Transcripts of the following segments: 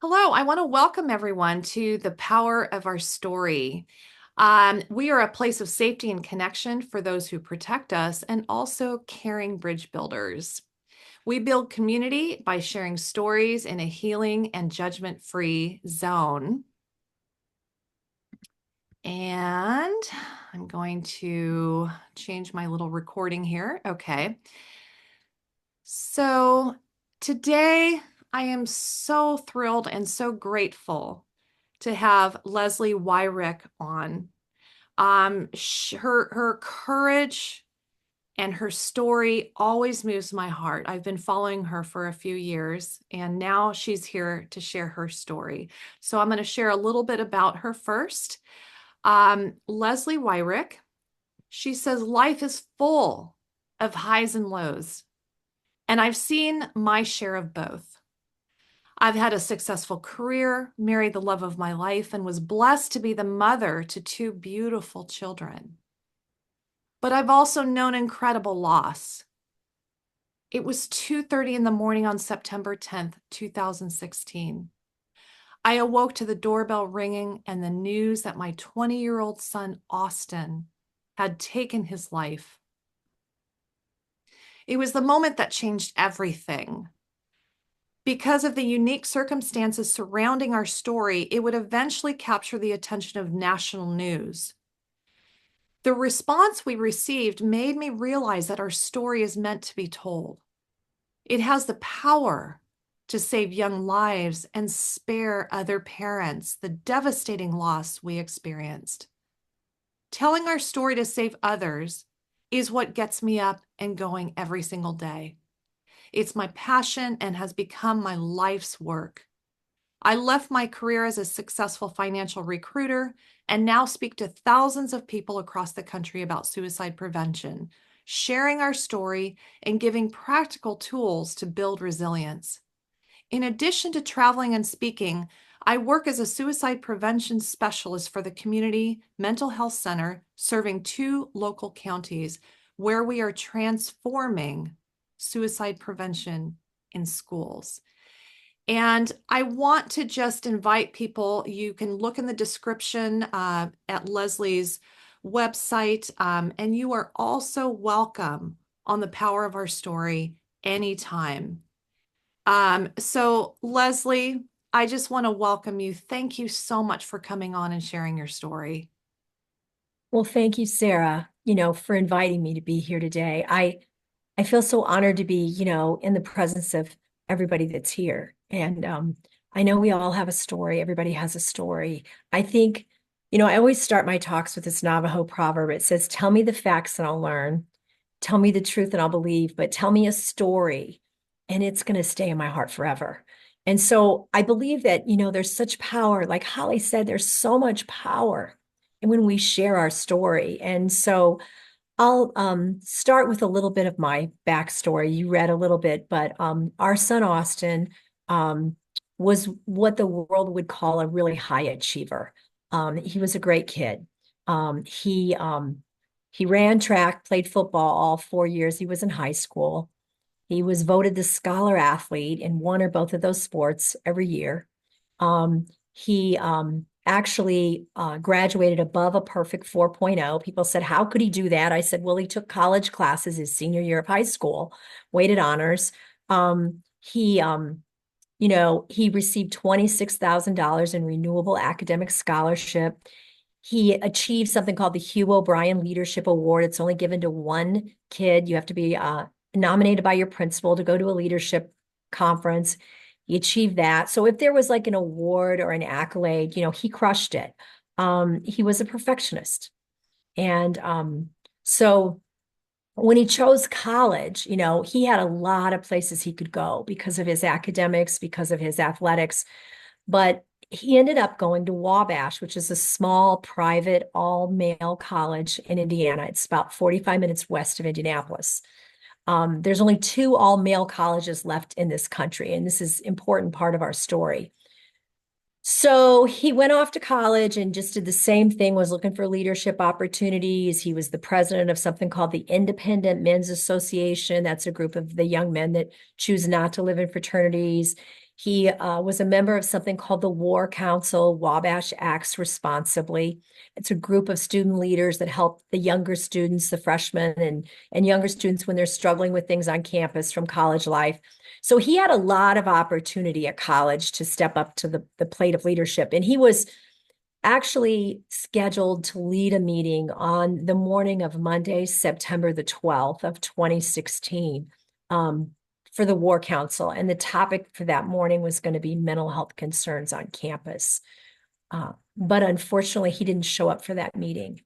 Hello, I want to welcome everyone to the power of our story. We are a place of safety and connection for those who protect us and also caring bridge builders. We build community by sharing stories in a healing and judgment-free zone. And I'm going to change my little recording here. Okay. So today I am so thrilled and so grateful to have Leslie Weirich on. Her courage and her story always moves my heart. I've been following her for a few years, and now she's here to share her story. So I'm going to share a little bit about her first. Leslie Weirich, she says life is full of highs and lows, and I've seen my share of both. I've had a successful career, married the love of my life, and was blessed to be the mother to two beautiful children. But I've also known incredible loss. It was 2:30 in the morning on September 10th, 2016. I awoke to the doorbell ringing and the news that my 20-year-old son, Austin, had taken his life. It was the moment that changed everything. Because of the unique circumstances surrounding our story, it would eventually capture the attention of national news. The response we received made me realize that our story is meant to be told. It has the power to save young lives and spare other parents the devastating loss we experienced. Telling our story to save others is what gets me up and going every single day. It's my passion and has become my life's work. I left my career as a successful financial recruiter and now speak to thousands of people across the country about suicide prevention, sharing our story and giving practical tools to build resilience. In addition to traveling and speaking, I work as a suicide prevention specialist for the Community Mental Health Center, serving two local counties where we are transforming suicide prevention in schools. And I want to just invite people, you can look in the description at Leslie's website, and you are also welcome on the Power of Our Story anytime. So Leslie, I just want to welcome you. Thank you so much for coming on and sharing your story. Well, thank you, Sarah, for inviting me to be here today. I feel so honored to be, in the presence of everybody that's here. And I know we all have a story. Everybody has a story. I think, I always start my talks with this Navajo proverb. It says, "Tell me the facts and I'll learn. Tell me the truth and I'll believe, but tell me a story and it's going to stay in my heart forever." And so I believe that, there's such power. Like Holly said, there's so much power when we share our story. And so I'll start with a little bit of my backstory. You read a little bit, but our son Austin was what the world would call a really high achiever. He was a great kid. He ran track, played football all 4 years. He was in high school. He was voted the scholar athlete in one or both of those sports every year. He actually graduated above a perfect 4.0. People said, "How could he do that?" I said, "Well, he took college classes his senior year of high school, weighted honors. He received $26,000 in renewable academic scholarship. He achieved something called the Hugh O'Brien Leadership Award. It's only given to one kid. You have to be nominated by your principal to go to a leadership conference. He achieved that. So if there was like an award or an accolade, he crushed it. He was a perfectionist. And so when he chose college, he had a lot of places he could go because of his academics, because of his athletics. But he ended up going to Wabash, which is a small, private, all-male college in Indiana. It's about 45 minutes west of Indianapolis. There's only two all-male colleges left in this country, and this is an important part of our story. So he went off to college and just did the same thing, was looking for leadership opportunities. He was the president of something called the Independent Men's Association. That's a group of the young men that choose not to live in fraternities. He was a member of something called the War Council. Wabash Acts Responsibly. It's a group of student leaders that help the younger students, the freshmen and younger students when they're struggling with things on campus from college life. So he had a lot of opportunity at college to step up to the plate of leadership. And he was actually scheduled to lead a meeting on the morning of Monday, September the 12th of 2016, for the War Council. And the topic for that morning was going to be mental health concerns on campus. But unfortunately, he didn't show up for that meeting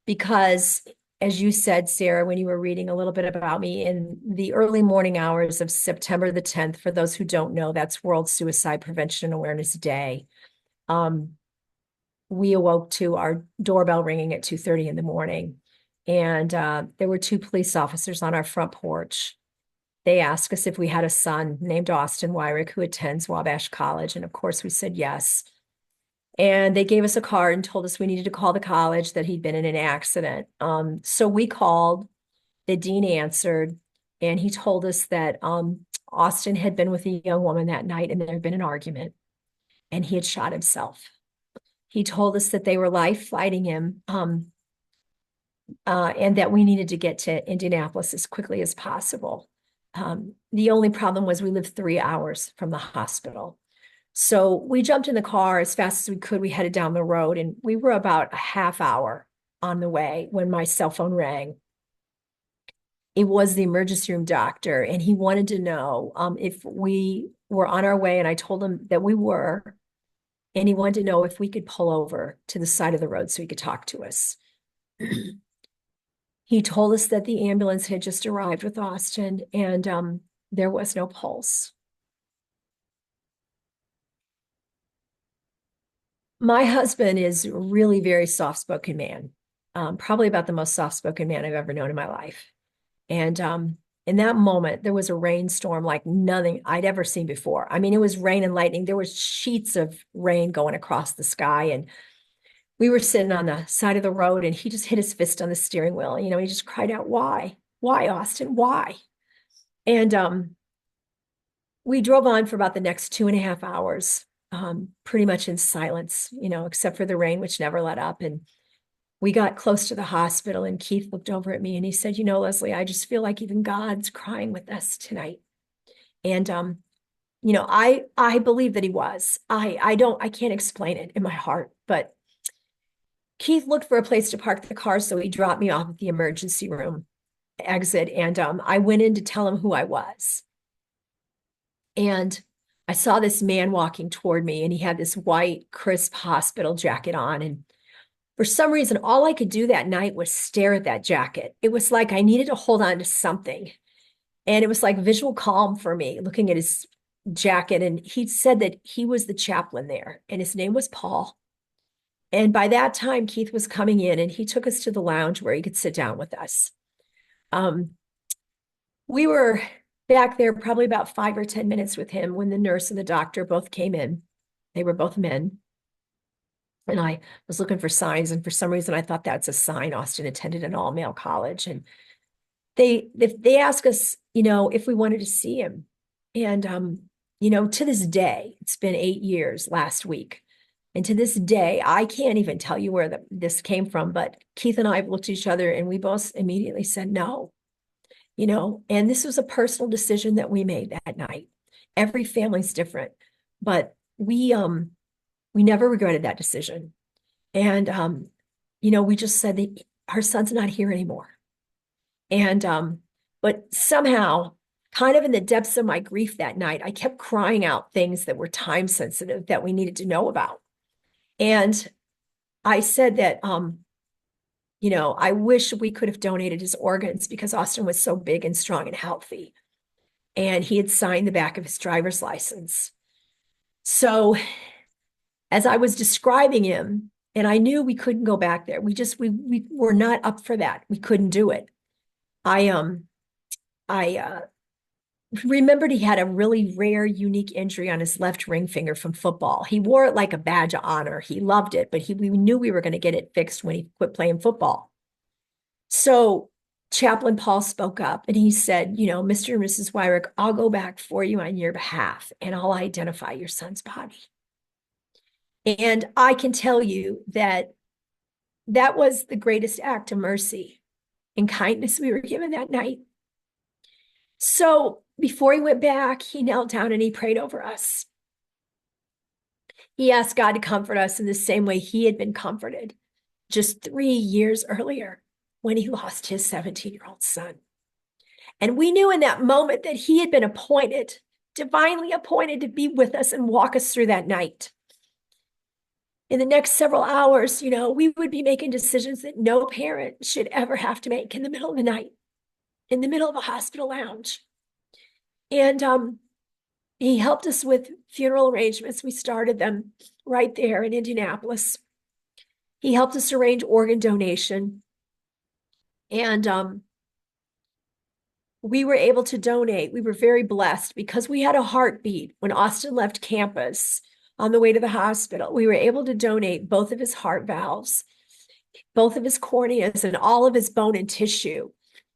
because, as you said, Sarah, when you were reading a little bit about me, in the early morning hours of September the 10th, for those who don't know, that's World Suicide Prevention and Awareness Day. We awoke to our doorbell ringing at 2:30 in the morning. And there were two police officers on our front porch. They asked us if we had a son named Austin Weirich who attends Wabash College. And of course, we said yes. And they gave us a card and told us we needed to call the college, that he'd been in an accident. So we called, the dean answered, and he told us that Austin had been with a young woman that night and there had been an argument and he had shot himself. He told us that they were life flighting him and that we needed to get to Indianapolis as quickly as possible. The only problem was we lived 3 hours from the hospital. So we jumped in the car as fast as we could. We headed down the road and we were about a half hour on the way when my cell phone rang. It was the emergency room doctor, and he wanted to know if we were on our way, and I told him that we were, and he wanted to know if we could pull over to the side of the road so he could talk to us. He told us that the ambulance had just arrived with Austin, and there was no pulse. My husband is really very soft-spoken man, probably about the most soft-spoken man I've ever known in my life. And in that moment, there was a rainstorm like nothing I'd ever seen before. I mean, it was rain and lightning. There was sheets of rain going across the sky. And we were sitting on the side of the road and he just hit his fist on the steering wheel. You know, he just cried out, "Why? Why, Austin? Why?" And we drove on for about the next 2.5 hours, pretty much in silence, you know, except for the rain, which never let up. And we got close to the hospital and Keith looked over at me and he said, "You know, Leslie, I just feel like even God's crying with us tonight." And you know, I believe that he was. I can't explain it in my heart, but Keith looked for a place to park the car, so he dropped me off at the emergency room exit, and I went in to tell him who I was. And I saw this man walking toward me, and he had this white, crisp hospital jacket on. And for some reason, all I could do that night was stare at that jacket. It was like I needed to hold on to something. And it was like visual calm for me, looking at his jacket. And he said that he was the chaplain there, and his name was Paul. And by that time, Keith was coming in, and he took us to the lounge where he could sit down with us. We were back there probably about 5 or 10 minutes with him when the nurse and the doctor both came in. They were both men. And I was looking for signs, and for some reason, I thought that's a sign. Austin attended an all-male college, and they asked us, you know, if we wanted to see him. And you know, to this day, it's been 8 years last week. And to this day, I can't even tell you where this came from, but Keith and I have looked at each other and we both immediately said no, you know, and this was a personal decision that we made that night. Every family's different, but we never regretted that decision. And you know, we just said that our son's not here anymore. And but somehow, kind of in the depths of my grief that night, I kept crying out things that were time sensitive that we needed to know about. And I said that, you know, I wish we could have donated his organs because Austin was so big and strong and healthy. And he had signed the back of his driver's license. So as I was describing him, and I knew we couldn't go back there. We were not up for that. We couldn't do it. I remembered he had a really rare, unique injury on his left ring finger from football. He wore it like a badge of honor. He loved it, but we knew we were going to get it fixed when he quit playing football. So Chaplain Paul spoke up and he said, Mr. and Mrs. Weirich, I'll go back for you on your behalf and I'll identify your son's body. And I can tell you that that was the greatest act of mercy and kindness we were given that night. So before he went back, he knelt down and he prayed over us. He asked God to comfort us in the same way he had been comforted just 3 years earlier when he lost his 17-year-old son. And we knew in that moment that he had been appointed, divinely appointed, to be with us and walk us through that night. In the next several hours, we would be making decisions that no parent should ever have to make in the middle of the night, in the middle of a hospital lounge. And he helped us with funeral arrangements. We started them right there in Indianapolis. He helped us arrange organ donation. And we were able to donate. We were very blessed because we had a heartbeat when Austin left campus on the way to the hospital. We were able to donate both of his heart valves, both of his corneas, and all of his bone and tissue,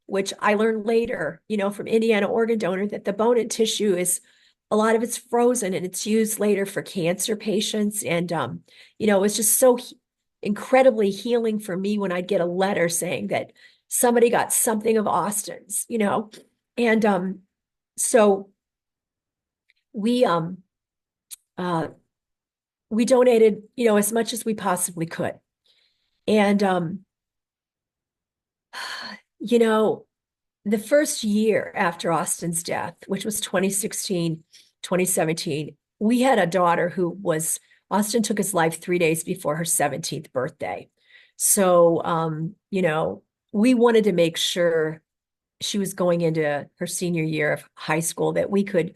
which I learned later, from Indiana organ donor, that the bone and tissue is, a lot of it's frozen and it's used later for cancer patients. And, it was just so incredibly healing for me when I'd get a letter saying that somebody got something of Austin's, and so we donated, as much as we possibly could. And the first year after Austin's death, which was 2016, 2017, we had a daughter Austin took his life 3 days before her 17th birthday. So, we wanted to make sure she was going into her senior year of high school that we could,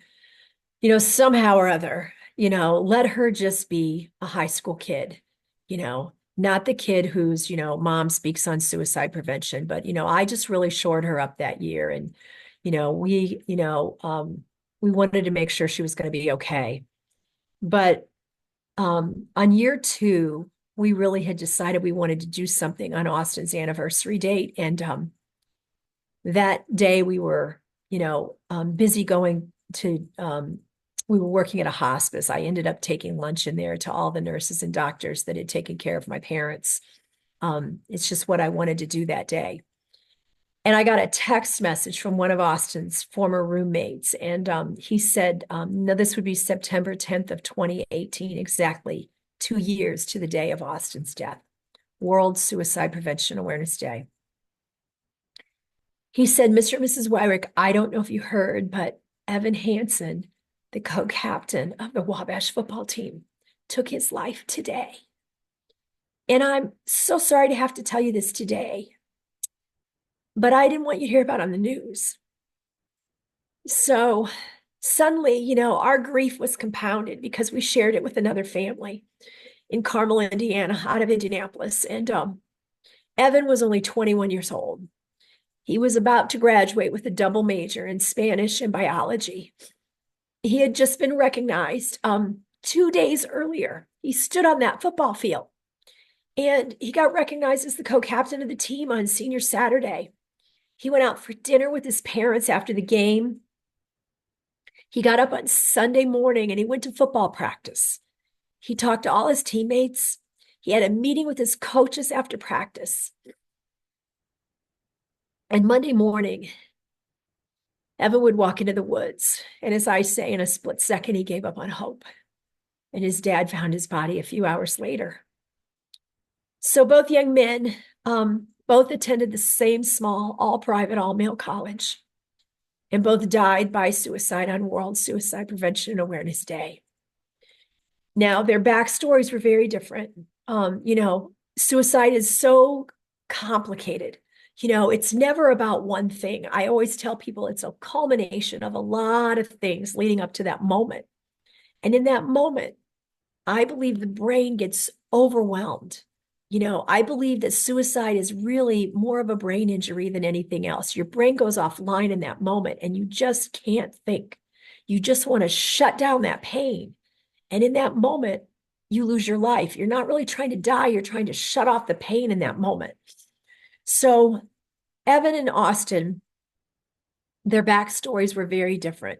somehow or other, let her just be a high school kid, not the kid whose, mom speaks on suicide prevention. But, I just really shored her up that year. And, we wanted to make sure she was going to be okay. But on year 2, we really had decided we wanted to do something on Austin's anniversary date. And that day we were, busy going to, we were working at a hospice. I ended up taking lunch in there to all the nurses and doctors that had taken care of my parents. It's just what I wanted to do that day. And I got a text message from one of Austin's former roommates. And he said, no, this would be September 10th of 2018, exactly 2 years to the day of Austin's death, World Suicide Prevention Awareness Day. He said, Mr. and Mrs. Weirich, I don't know if you heard, but Evan Hansen, the co-captain of the Wabash football team, took his life today. And I'm so sorry to have to tell you this today, but I didn't want you to hear about it on the news. So suddenly, our grief was compounded because we shared it with another family in Carmel, Indiana, out of Indianapolis. And Evan was only 21 years old. He was about to graduate with a double major in Spanish and biology. He had just been recognized 2 days earlier. He stood on that football field and he got recognized as the co-captain of the team on senior Saturday. He went out for dinner with his parents after the game. He got up on Sunday morning and he went to football practice. He talked to all his teammates. He had a meeting with his coaches after practice. And Monday morning, Evan would walk into the woods. And as I say, in a split second, he gave up on hope. And his dad found his body a few hours later. So both young men, both attended the same small, all-private, all-male college. And both died by suicide on World Suicide Prevention and Awareness Day. Now, their backstories were very different. Suicide is so complicated. It's never about one thing. I always tell people it's a culmination of a lot of things leading up to that moment. And in that moment, I believe the brain gets overwhelmed. I believe that suicide is really more of a brain injury than anything else. Your brain goes offline in that moment and you just can't think. You just want to shut down that pain. And in that moment, you lose your life. You're not really trying to die. You're trying to shut off the pain in that moment. So Evan and Austin, their backstories were very different.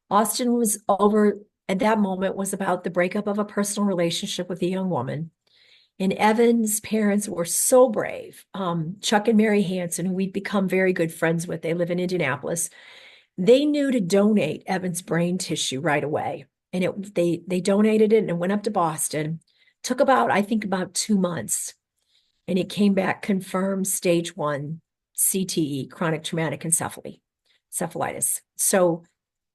Austin was over at that moment was about the breakup of a personal relationship with a young woman. And Evan's parents were so brave. Chuck and Mary Hansen, who we've become very good friends with, they live in Indianapolis. They knew to donate Evan's brain tissue right away. And they donated it and it went up to Boston. Took about, I think, about 2 months. And it came back confirmed stage 1 CTE, chronic traumatic encephalitis. So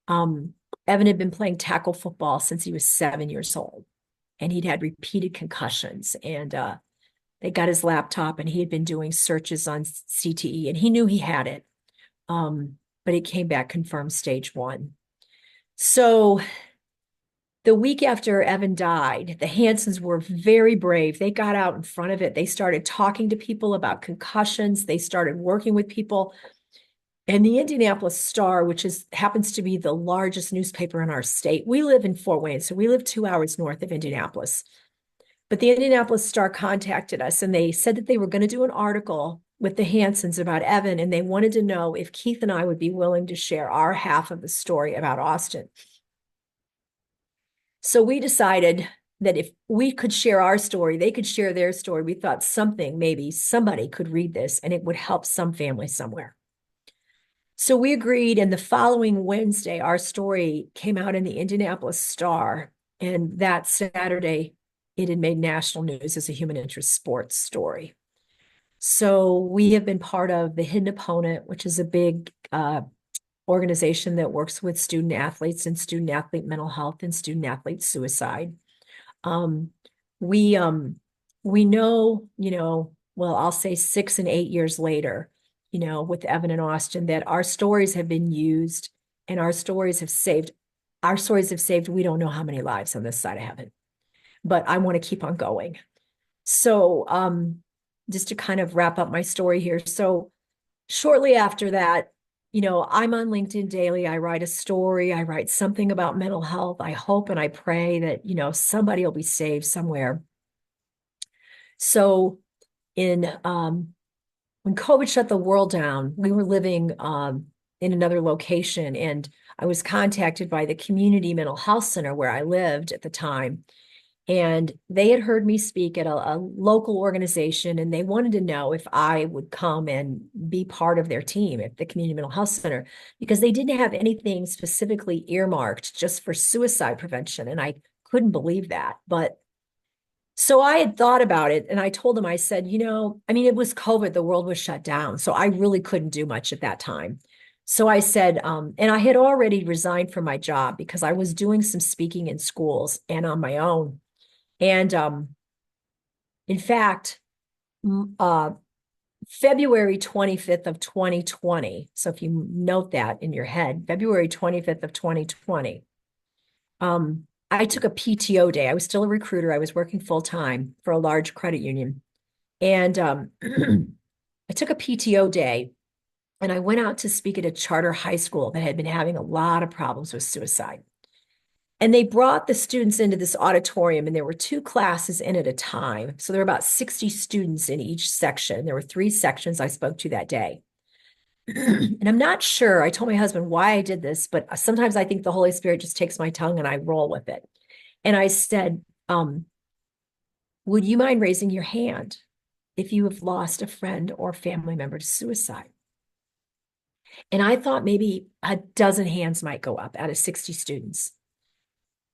Evan had been playing tackle football since he was 7 years old, and he'd had repeated concussions. And they got his laptop, and he had been doing searches on CTE, and he knew he had it, but it came back confirmed stage 1. So the week after Evan died, the Hansons were very brave. They got out in front of it. They started talking to people about concussions. They started working with people. And the Indianapolis Star, which happens to be the largest newspaper in our state, we live in Fort Wayne, so we live 2 hours north of Indianapolis. But the Indianapolis Star contacted us and they said that they were going to do an article with the Hansons about Evan, and they wanted to know if Keith and I would be willing to share our half of the story about Austin. So we decided that if we could share our story, they could share their story. We thought maybe somebody could read this and it would help some family somewhere. So we agreed, and the following Wednesday, our story came out in the Indianapolis Star, and that Saturday, it had made national news as a human interest sports story. So we have been part of the Hidden Opponent, which is a big organization that works with student athletes and student athlete mental health and student athlete suicide. We know, well, I'll say 6 and 8 years later, with Evan and Austin, that our stories have been used and our stories have saved, we don't know how many lives on this side of heaven, but I want to keep on going. So just to kind of wrap up my story here. So shortly after that, I'm on LinkedIn daily. I write a story. I write something about mental health. I hope and I pray that, somebody will be saved somewhere. So when COVID shut the world down, we were living in another location, and I was contacted by the community mental health center where I lived at the time. And they had heard me speak at a local organization, and they wanted to know if I would come and be part of their team at the community mental health center, because they didn't have anything specifically earmarked just for suicide prevention. And I couldn't believe that. But so I had thought about it, and I told them, I said, it was COVID, the world was shut down. So I really couldn't do much at that time. So I said, and I had already resigned from my job because I was doing some speaking in schools and on my own. And in fact, February 25th of 2020, so if you note that in your head, February 25th of 2020, I took a PTO day. I was still a recruiter. I was working full time for a large credit union. And I took a PTO day and I went out to speak at a charter high school that had been having a lot of problems with suicide. And they brought the students into this auditorium, and there were 2 classes in at a time. So there were about 60 students in each section. There were 3 sections I spoke to that day. And I'm not sure, I told my husband why I did this, but sometimes I think the Holy Spirit just takes my tongue and I roll with it. And I said, would you mind raising your hand if you have lost a friend or family member to suicide? And I thought maybe a dozen hands might go up out of 60 students.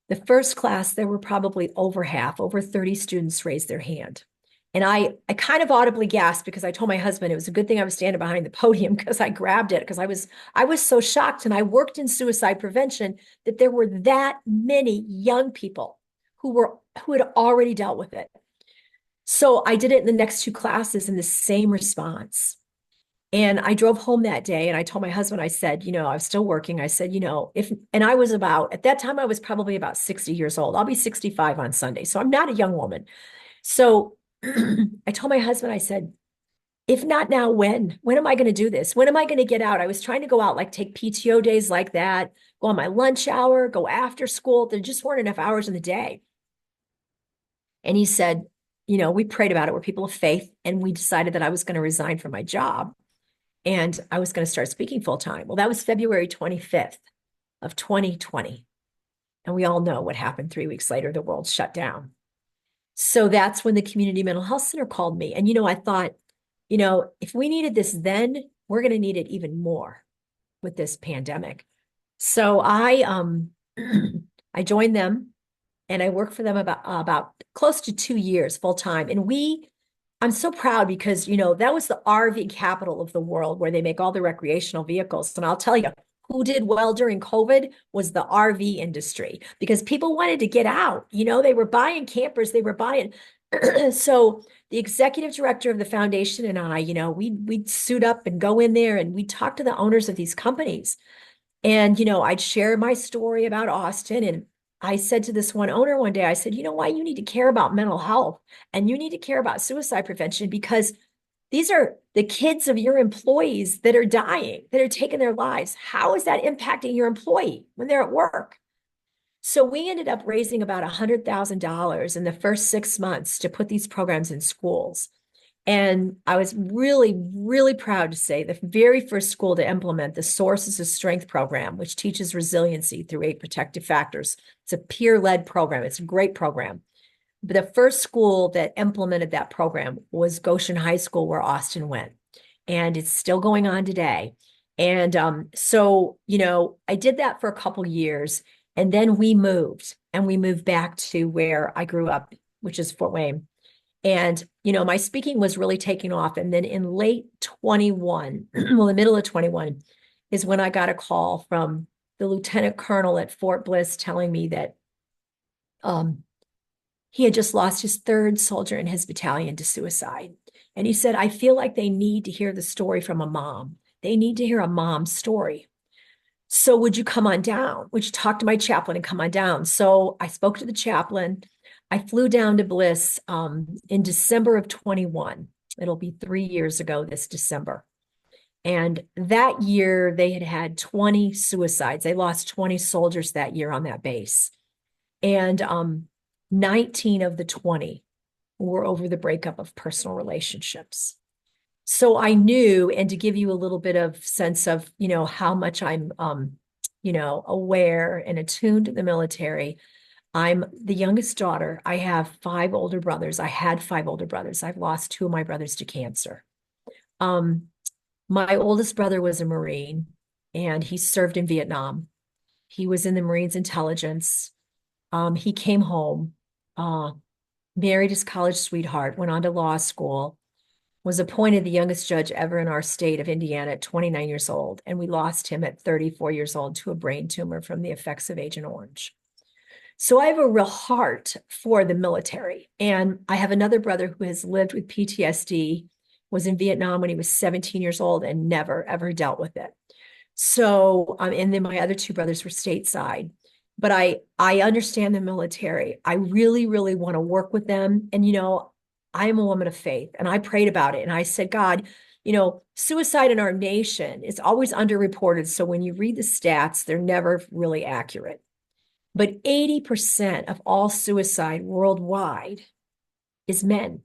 The first class, there were probably over 30 students raised their hand. And I kind of audibly gasped because I told my husband it was a good thing I was standing behind the podium, because I grabbed it because I was so shocked. And I worked in suicide prevention that there were that many young people who had already dealt with it. So I did it in the next 2 classes in the same response. And I drove home that day and I told my husband, I said, I was still working. I said, and I was at that time, I was probably about 60 years old. I'll be 65 on Sunday. So I'm not a young woman. So I told my husband, I said, if not now, when? When am I going to do this? When am I going to get out? I was trying to go out, like take PTO days like that, go on my lunch hour, go after school. There just weren't enough hours in the day. And he said, we prayed about it. We're people of faith. And we decided that I was going to resign from my job. and I was going to start speaking full time. Well, that was February 25th of 2020. And we all know what happened 3 weeks later, the world shut down. So that's when the Community Mental Health Center called me. And, I thought, if we needed this then, we're going to need it even more with this pandemic. So I joined them and I worked for them about close to 2 years full time. And I'm so proud because, that was the RV capital of the world where they make all the recreational vehicles. And I'll tell you, who did well during COVID was the RV industry because people wanted to get out. They were buying campers, they were buying. So the executive director of the foundation and I, we'd suit up and go in there and we'd talk to the owners of these companies. And, I'd share my story about Austin. And I said to this one owner one day, I said, you know why you need to care about mental health and you need to care about suicide prevention because these are the kids of your employees that are dying, that are taking their lives. How is that impacting your employee when they're at work? So we ended up raising about $100,000 in the first 6 months to put these programs in schools. And I was really, really proud to say the very first school to implement the Sources of Strength program, which teaches resiliency through 8 protective factors. It's a peer-led program. It's a great program. But the first school that implemented that program was Goshen High School, where Austin went. And it's still going on today. And so, I did that for a couple years. And then we moved back to where I grew up, which is Fort Wayne. And, my speaking was really taking off. And then in late 21, well, the middle of 21 is when I got a call from the lieutenant colonel at Fort Bliss telling me that he had just lost his third soldier in his battalion to suicide. And he said, I feel like they need to hear the story from a mom. They need to hear a mom's story. So would you come on down? Would you talk to my chaplain and come on down? So I spoke to the chaplain. I flew down to Bliss in December of 21. It'll be 3 years ago this December. And that year they had 20 suicides. They lost 20 soldiers that year on that base. And 19 of the 20 were over the breakup of personal relationships. So I knew, and to give you a little bit of sense of, how much I'm, aware and attuned to the military, I'm the youngest daughter. I have 5 older brothers. I had 5 older brothers. I've lost 2 of my brothers to cancer. My oldest brother was a Marine and he served in Vietnam. He was in the Marines intelligence. He came home, married his college sweetheart, went on to law school, was appointed the youngest judge ever in our state of Indiana at 29 years old. And we lost him at 34 years old to a brain tumor from the effects of Agent Orange. So I have a real heart for the military. And I have another brother who has lived with PTSD, was in Vietnam when he was 17 years old and never, ever dealt with it. So, and then my other 2 brothers were stateside. But I understand the military. I really, really want to work with them. And, I am a woman of faith and I prayed about it. And I said, God, suicide in our nation is always underreported. So when you read the stats, they're never really accurate. But 80% of all suicide worldwide is men.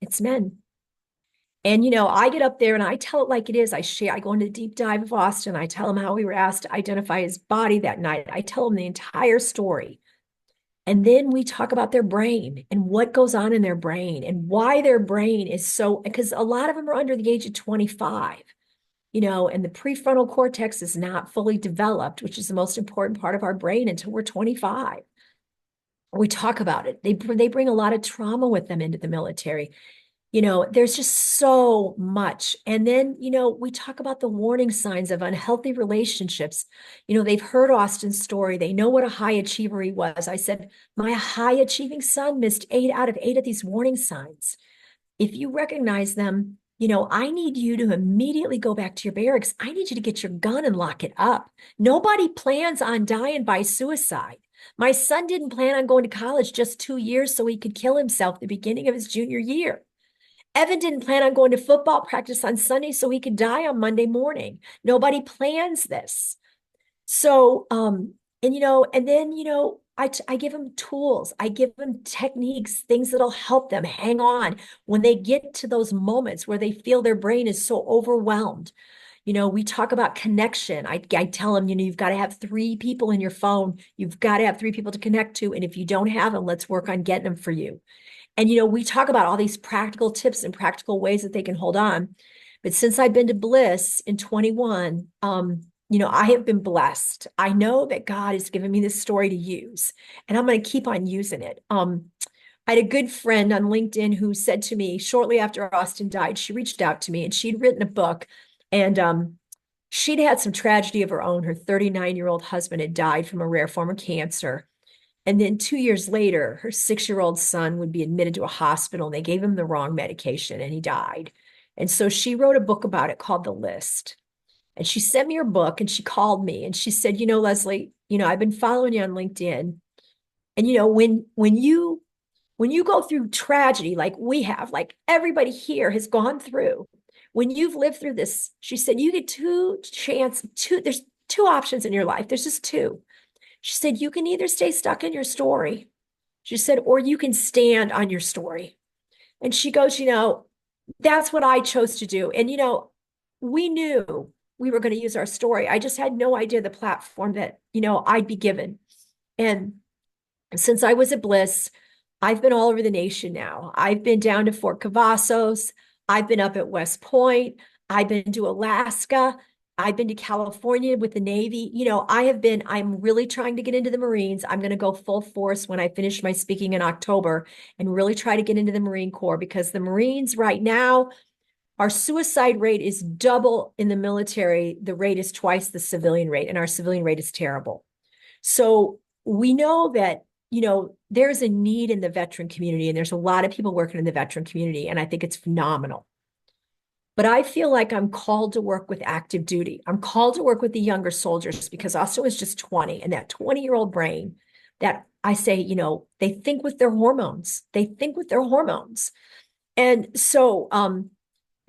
It's men. And, I get up there and I tell it like it is. I go into the deep dive of Austin. I tell him how we were asked to identify his body that night. I tell him the entire story. And then we talk about their brain and what goes on in their brain and why their brain is so, because a lot of them are under the age of 25, and the prefrontal cortex is not fully developed, which is the most important part of our brain until we're 25. We talk about it. They bring a lot of trauma with them into the military. There's just so much. And then, we talk about the warning signs of unhealthy relationships. They've heard Austin's story. They know what a high achiever he was. I said, my high achieving son missed 8 out of 8 of these warning signs. If you recognize them, I need you to immediately go back to your barracks. I need you to get your gun and lock it up. Nobody plans on dying by suicide. My son didn't plan on going to college just 2 years so he could kill himself at the beginning of his junior year. Evan didn't plan on going to football practice on Sunday so he could die on Monday morning. Nobody plans this. So, and then, I give them tools. I give them techniques, things that'll help them hang on when they get to those moments where they feel their brain is so overwhelmed. We talk about connection. I tell them, you've got to have 3 people in your phone. You've got to have 3 people to connect to. And if you don't have them, let's work on getting them for you. And, we talk about all these practical tips and practical ways that they can hold on. But since I've been to Bliss in 21, I have been blessed. I know that God has given me this story to use, and I'm going to keep on using it. I had a good friend on LinkedIn who said to me shortly after Austin died, she reached out to me and she'd written a book, and she'd had some tragedy of her own. Her 39-year-old husband had died from a rare form of cancer. And then 2 years later, her 6-year-old son would be admitted to a hospital, and they gave him the wrong medication and he died. And so she wrote a book about it called The List. And she sent me her book and she called me and she said, Leslie, I've been following you on LinkedIn. And when you go through tragedy like we have, like everybody here has gone through, when you've lived through this, she said, you get there's 2 options in your life. There's just two. She said, you can either stay stuck in your story, she said, or you can stand on your story. And she goes, that's what I chose to do. And, we knew we were going to use our story. I just had no idea the platform that, I'd be given. And since I was at Bliss, I've been all over the nation now. I've been down to Fort Cavazos. I've been up at West Point. I've been to Alaska. I've been to California with the Navy. I'm really trying to get into the Marines. I'm going to go full force when I finish my speaking in October and really try to get into the Marine Corps, because the Marines right now, our suicide rate is double in the military. The rate is twice the civilian rate, and our civilian rate is terrible. So we know that, there's a need in the veteran community, and there's a lot of people working in the veteran community, and I think it's phenomenal. But I feel like I'm called to work with active duty. I'm called to work with the younger soldiers, because Austin was just 20, and that 20-year-old brain that I say, they think with their hormones. They think with their hormones. And so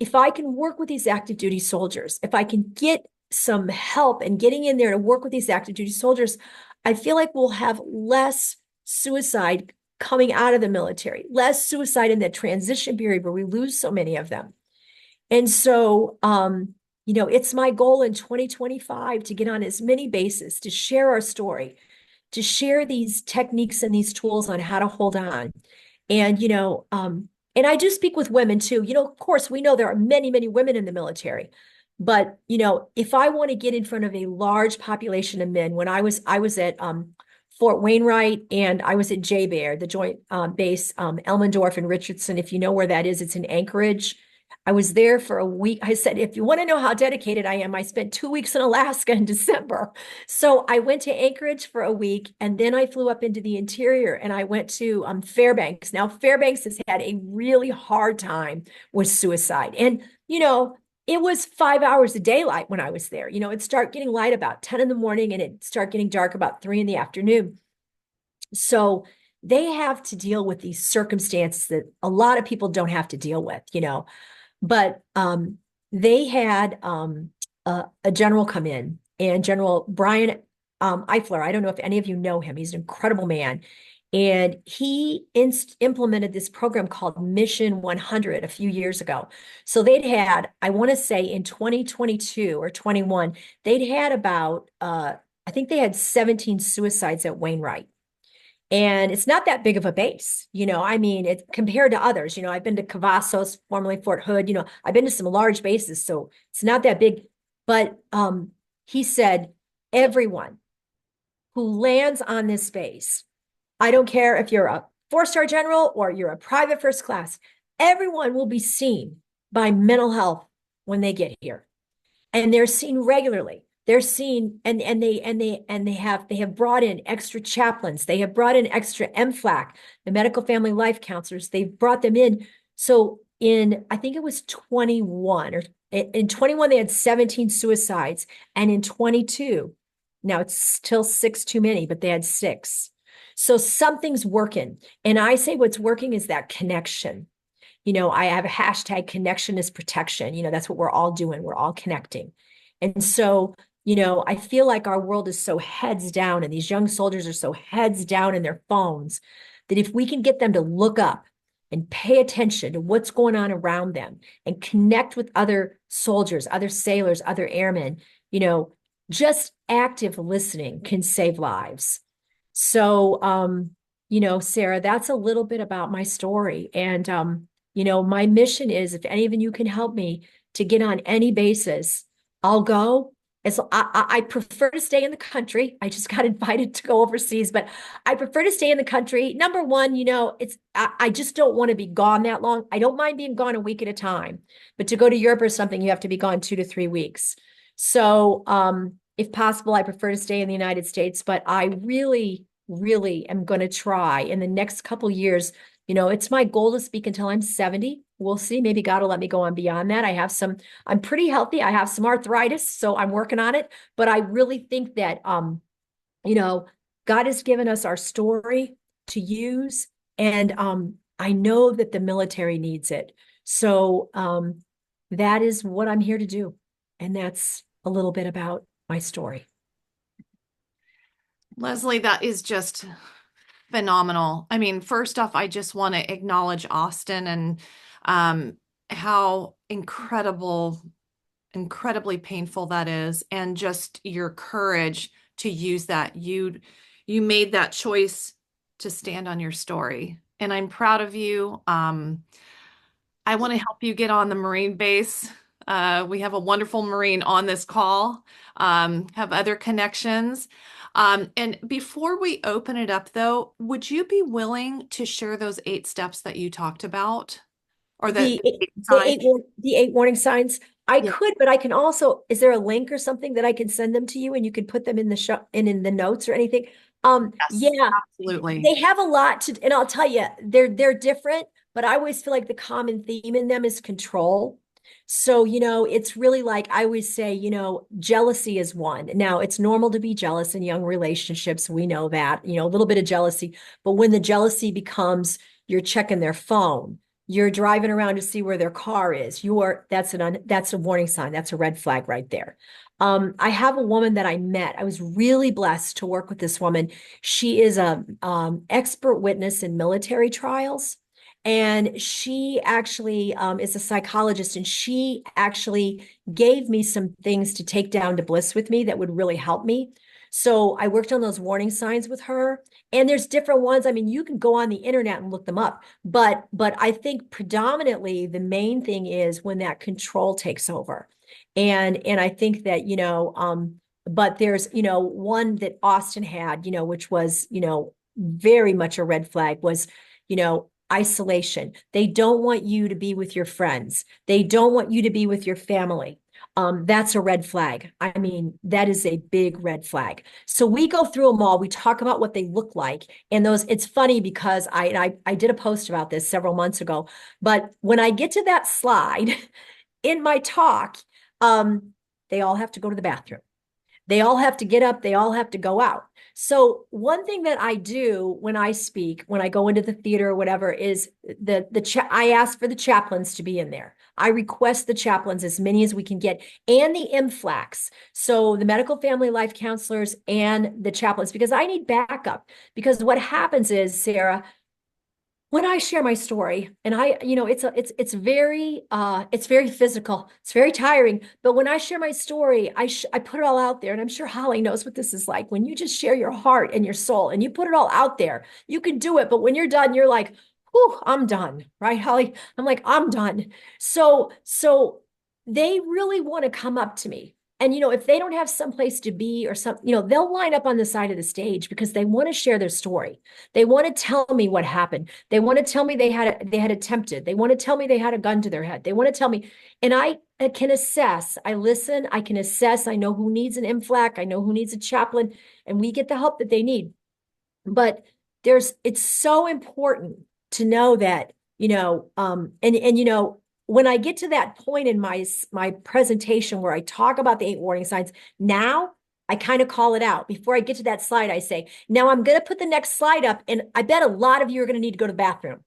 if I can work with these active duty soldiers, if I can get some help in getting in there to work with these active duty soldiers, I feel like we'll have less suicide coming out of the military, less suicide in that transition period where we lose so many of them. And so, it's my goal in 2025 to get on as many bases, to share our story, to share these techniques and these tools on how to hold on. And, and I do speak with women too. Of course, we know there are many, many women in the military. But, if I want to get in front of a large population of men, when I was at Fort Wainwright, and I was at JBER, the joint base, Elmendorf and Richardson. If you know where that is, it's in Anchorage. I was there for a week. I said, if you want to know how dedicated I am, I spent 2 weeks in Alaska in December. So I went to Anchorage for a week, and then I flew up into the interior, and I went to Fairbanks. Now, Fairbanks has had a really hard time with suicide. And, it was 5 hours of daylight when I was there. It'd start getting light about 10 in the morning, and it'd start getting dark about 3 in the afternoon. So they have to deal with these circumstances that a lot of people don't have to deal with, But they had a general come in, and General Brian Eifler. I don't know if any of you know him. He's an incredible man. And he implemented this program called Mission 100 a few years ago. So they'd had, I want to say in 2022 or 21, they'd had about, I think they had 17 suicides at Wainwright. And it's not that big of a base, it's compared to others. I've been to Cavazos, formerly Fort Hood, I've been to some large bases, so it's not that big. But he said, everyone who lands on this base, I don't care if you're a 4-star general or you're a private first class, everyone will be seen by mental health when they get here. And they're seen regularly. They're seen, and they have brought in extra chaplains. They have brought in extra MFLAC, the medical family life counselors. They've brought them in. So I think it was 21, or in 21, they had 17 suicides. And in 22, now it's still 6 too many, but they had 6. So something's working. And I say what's working is that connection. I have a hashtag connection is protection. That's what we're all doing. We're all connecting. And so, I feel like our world is so heads down, and these young soldiers are so heads down in their phones, that if we can get them to look up, and pay attention to what's going on around them and connect with other soldiers, other sailors, other airmen, just active listening can save lives. So, Sarah, that's a little bit about my story. And, my mission is if any of you can help me to get on any basis, I'll go. I prefer to stay in the country. I just got invited to go overseas, but I prefer to stay in the country. Number one, I just don't want to be gone that long. I don't mind being gone a week at a time, but to go to Europe or something, you have to be gone 2 to 3 weeks. So, if possible, I prefer to stay in the United States, but I really, really am going to try in the next couple years. It's my goal to speak until I'm 70. We'll see. Maybe God will let me go on beyond that. I'm pretty healthy. I have some arthritis, so I'm working on it. But I really think that, you know, God has given us our story to use, and I know that the military needs it. So that is what I'm here to do. And that's a little bit about my story. Leslie, that is just phenomenal. I mean, first off, I just want to acknowledge Austin and um, how incredibly painful that is, and just your courage to use that. You made that choice to stand on your story, and I'm proud of you. I want to help you get on the Marine base. We have a wonderful Marine on this call, have other connections. And before we open it up, though, would you be willing to share those 8 steps that you talked about? Or the The eight- eight signs? the eight warning signs. I Yeah. could, but I can also, is there a link or something that I can send them to you and you can put them in the show and in the notes or anything? Yes, Yeah, absolutely. they have a lot to, and I'll tell you, they're different, but I always feel like the common theme in them is control. So, it's really like I always say, jealousy is one. Now, it's normal to be jealous in young relationships. We know that, a little bit of jealousy. But when the jealousy becomes you're checking their phone, you're driving around to see where their car is, that's a warning sign. That's a red flag right there. I have a woman that I met. I was really blessed to work with this woman. She is a expert witness in military trials. And she actually is a psychologist, and she actually gave me some things to take down to Bliss with me that would really help me. So I worked on those warning signs with her. And there's different ones. I mean, you can go on the internet and look them up, but I think predominantly the main thing is when that control takes over. And I think that, but there's, one that Austin had, which was, very much a red flag was, isolation. They don't want you to be with your friends. They don't want you to be with your family. That's a red flag. I mean, that is a big red flag. So we go through them all. We talk about what they look like. And it's funny because I did a post about this several months ago. But when I get to that slide in my talk, they all have to go to the bathroom. They all have to get up, they all have to go out. So one thing that I do when I speak, when I go into the theater or whatever, is I ask for the chaplains to be in there. I request the chaplains, as many as we can get, and the MFLACs. So the medical family life counselors and the chaplains, because I need backup. Because what happens is, Sarah, when I share my story, and it's very physical, it's very tiring, but when I share my story, I put it all out there, and I'm sure Holly knows what this is like. When you just share your heart and your soul and you put it all out there, you can do it, but when you're done, you're like, whew, I'm done, right, Holly? I'm like, I'm done. So they really want to come up to me. And if they don't have someplace to be or something, they'll line up on the side of the stage because they want to share their story. They want to tell me what happened. They want to tell me they had attempted. They want to tell me they had a gun to their head. They want to tell me, and I can assess. I listen. I can assess. I know who needs an MFLAC. I know who needs a chaplain, and we get the help that they need. But it's so important to know that when I get to that point in my presentation where I talk about the 8 warning signs, now I kind of call it out. Before I get to that slide, I say, now I'm going to put the next slide up, and I bet a lot of you are going to need to go to the bathroom.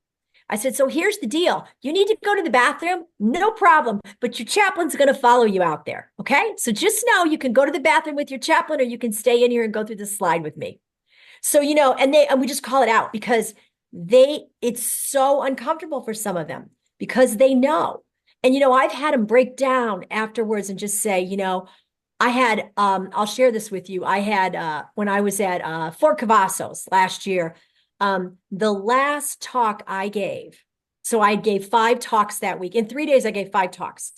I said, so here's the deal. You need to go to the bathroom, no problem, but your chaplain's going to follow you out there. Okay. So just know you can go to the bathroom with your chaplain, or you can stay in here and go through the slide with me. So, and we just call it out because it's so uncomfortable for some of them because they know. And, I've had them break down afterwards and just say, I'll share this with you. I had, when I was at Fort Cavazos last year, the last talk I gave, so I gave 5 talks that week. In 3 days, I gave 5 talks.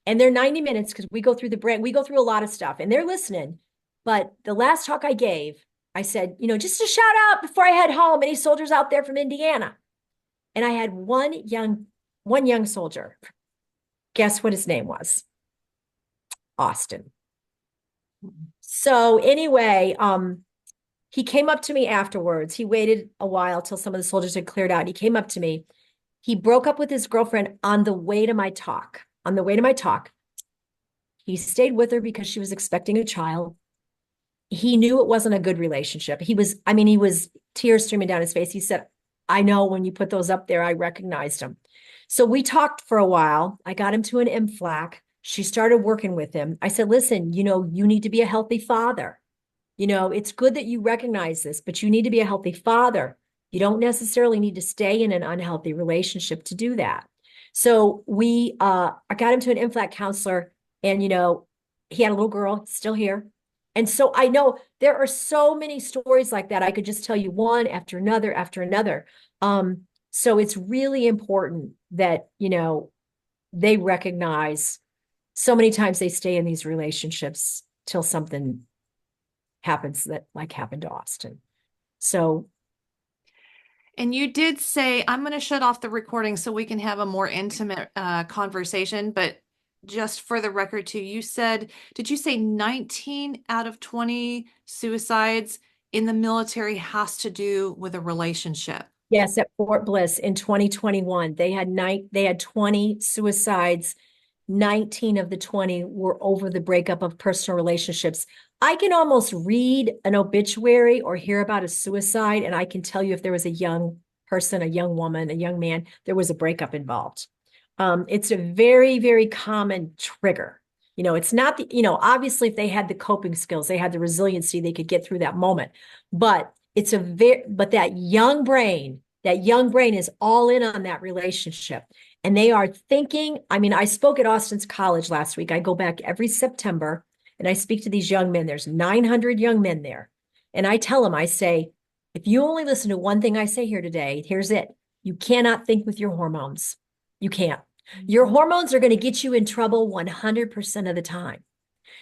And they're 90 minutes because we go through we go through a lot of stuff and they're listening. But the last talk I gave, I said, just a shout out before I head home, any soldiers out there from Indiana. And I had one young soldier. Guess what his name was? Austin. So anyway, he came up to me afterwards. He waited a while till some of the soldiers had cleared out. He came up to me. He broke up with his girlfriend on the way to my talk. On the way to my talk, he stayed with her because she was expecting a child. He knew it wasn't a good relationship. He was tears streaming down his face. He said, I know when you put those up there, I recognized him. So we talked for a while. I got him to an MFLAC. She started working with him. I said, listen, you need to be a healthy father. It's good that you recognize this, but you need to be a healthy father. You don't necessarily need to stay in an unhealthy relationship to do that. So I got him to an MFLAC counselor and, he had a little girl still here. And so I know there are so many stories like that. I could just tell you one after another after another. So it's really important that, they recognize so many times they stay in these relationships till something happens that like happened to Austin. So, And you did say, I'm going to shut off the recording so we can have a more intimate conversation. But just for the record, too, did you say 19 out of 20 suicides in the military has to do with a relationship? yes, at Fort Bliss in 2021, they had 20 suicides. 19 of the 20 were over the breakup of personal relationships. I can almost read an obituary or hear about a suicide, and I can tell you if there was a young person, a young woman, a young man, there was a breakup involved. It's a very, very common trigger. It's not obviously if they had the coping skills, they had the resiliency, they could get through that moment. But but that young brain is all in on that relationship. And they are thinking, I spoke at Austin's college last week. I go back every September and I speak to these young men. There's 900 young men there. And I tell them, I say, if you only listen to one thing I say here today, here's it. You cannot think with your hormones. You can't. Your hormones are going to get you in trouble 100% of the time.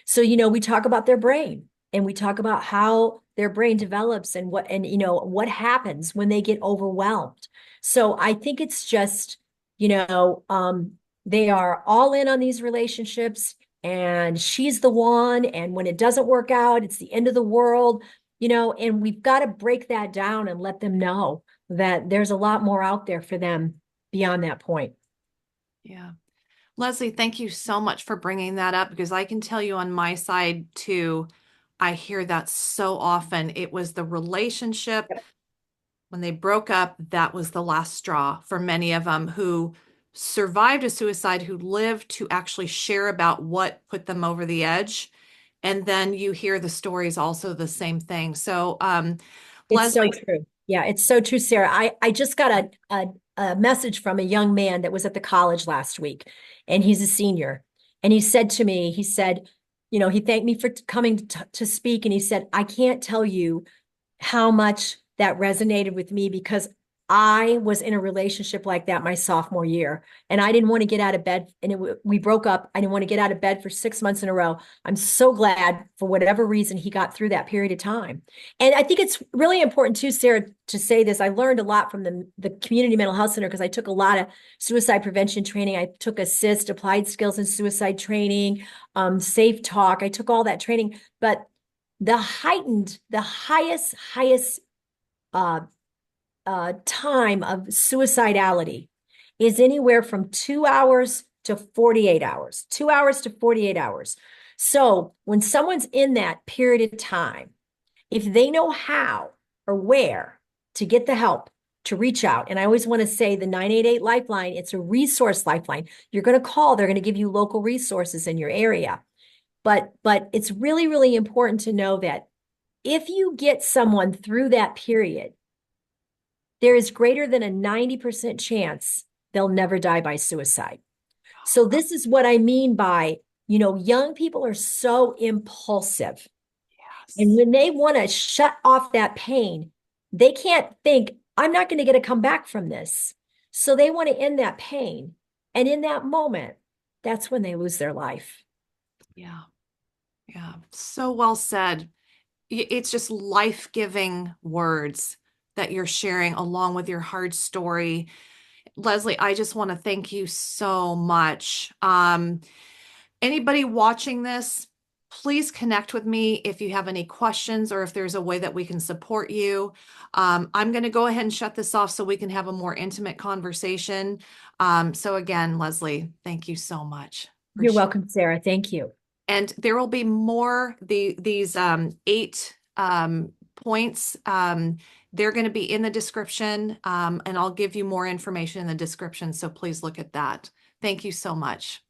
So, we talk about their brain and we talk about how their brain develops and what happens when they get overwhelmed. So I think it's just, they are all in on these relationships and she's the one. And when it doesn't work out, it's the end of the world, and we've got to break that down and let them know that there's a lot more out there for them beyond that point. Yeah. Leslie, thank you so much for bringing that up because I can tell you on my side too, I hear that so often. It was the relationship when they broke up, that was the last straw for many of them who survived a suicide, who lived to actually share about what put them over the edge. And then you hear the stories also the same thing. So, It's so Leslie, true. Yeah, it's so true, Sarah. I just got a message from a young man that was at the college last week, and he's a senior. And he said to me, he said, he thanked me for coming to speak. And he said, I can't tell you how much that resonated with me because I was in a relationship like that my sophomore year, and I didn't want to get out of bed. And we broke up. I didn't want to get out of bed for 6 months in a row. I'm so glad for whatever reason he got through that period of time. And I think it's really important too, Sarah, to say this. I learned a lot from the Community Mental Health Center because I took a lot of suicide prevention training. I took assist, applied skills and suicide training, safe talk. I took all that training, but the highest time of suicidality is anywhere from 2 hours to 48 hours, 2 hours to 48 hours. So when someone's in that period of time, if they know how or where to get the help, to reach out. And I always want to say the 988 Lifeline, it's a resource lifeline. You're going to call, they're going to give you local resources in your area. But it's really, really important to know that if you get someone through that period, there is greater than a 90% chance they'll never die by suicide. So this is what I mean by, young people are so impulsive. And Yes. when they want to shut off that pain, they can't think, I'm not going to get a comeback from this. So they want to end that pain. And in that moment, that's when they lose their life. Yeah. Yeah. So well said. It's just life-giving words that you're sharing along with your hard story. Leslie, I just want to thank you so much. Anybody watching this, please connect with me if you have any questions or if there's a way that we can support you. I'm going to go ahead and shut this off so we can have a more intimate conversation. So again, Leslie, thank you so much for You're sharing. welcome, Sarah. Thank you. And there will be more, these 8 points. They're going to be in the description, and I'll give you more information in the description. So please look at that. Thank you so much.